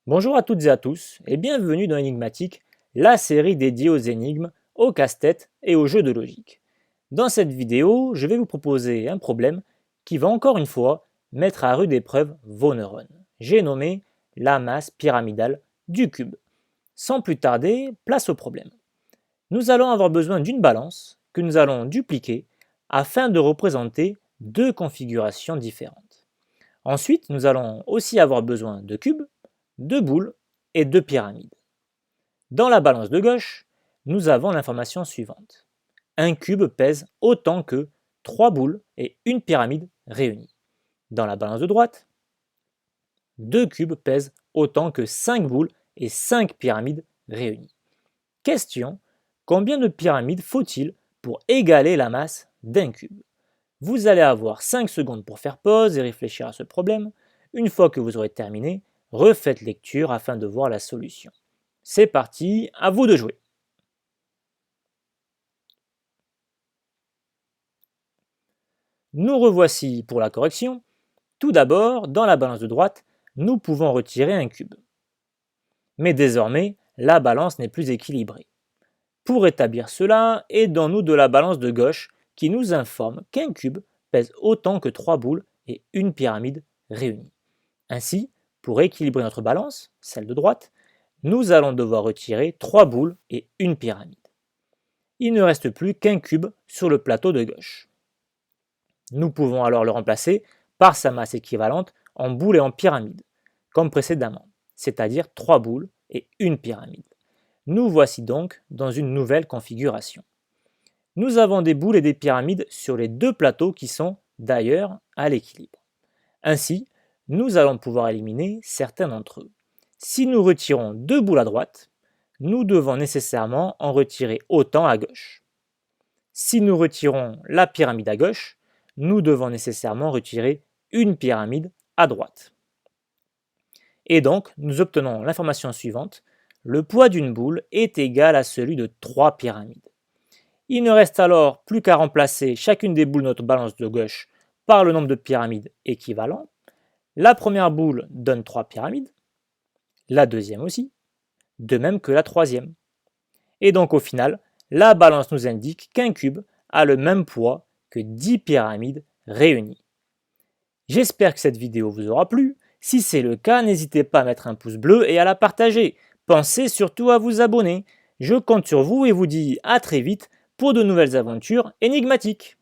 Bonjour à toutes et à tous et bienvenue dans Enigmatique, la série dédiée aux énigmes, aux casse-têtes et aux jeux de logique. Dans cette vidéo, je vais vous proposer un problème qui va encore une fois mettre à rude épreuve vos neurones. J'ai nommé la masse pyramidale du cube. Sans plus tarder, place au problème. Nous allons avoir besoin d'une balance que nous allons dupliquer afin de représenter deux configurations différentes. Ensuite, nous allons aussi avoir besoin de cubes, de boules et de pyramides. Dans la balance de gauche, nous avons l'information suivante. Un cube pèse autant que 3 boules et une pyramide réunies. Dans la balance de droite, 2 cubes pèsent autant que 5 boules et 5 pyramides réunies. Question, combien de pyramides faut-il pour égaler la masse d'un cube? Vous allez avoir 5 secondes pour faire pause et réfléchir à ce problème. Une fois que vous aurez terminé, refaites lecture afin de voir la solution. C'est parti, à vous de jouer. Nous revoici pour la correction. Tout d'abord, dans la balance de droite, nous pouvons retirer un cube. Mais désormais, la balance n'est plus équilibrée. Pour établir cela, aidons-nous de la balance de gauche qui nous informe qu'un cube pèse autant que 3 boules et une pyramide réunies. Ainsi, pour équilibrer notre balance, celle de droite, nous allons devoir retirer 3 boules et une pyramide. Il ne reste plus qu'un cube sur le plateau de gauche. Nous pouvons alors le remplacer par sa masse équivalente en boules et en pyramides, comme précédemment, c'est-à-dire 3 boules et une pyramide. Nous voici donc dans une nouvelle configuration. Nous avons des boules et des pyramides sur les deux plateaux qui sont d'ailleurs à l'équilibre. Ainsi, nous allons pouvoir éliminer certains d'entre eux. Si nous retirons 2 boules à droite, nous devons nécessairement en retirer autant à gauche. Si nous retirons la pyramide à gauche, nous devons nécessairement retirer une pyramide à droite. Et donc, nous obtenons l'information suivante. Le poids d'une boule est égal à celui de 3 pyramides. Il ne reste alors plus qu'à remplacer chacune des boules de notre balance de gauche par le nombre de pyramides équivalent. La première boule donne 3 pyramides, la deuxième aussi, de même que la troisième. Et donc au final, la balance nous indique qu'un cube a le même poids que 10 pyramides réunies. J'espère que cette vidéo vous aura plu. Si c'est le cas, n'hésitez pas à mettre un pouce bleu et à la partager. Pensez surtout à vous abonner. Je compte sur vous et vous dis à très vite pour de nouvelles aventures énigmatiques.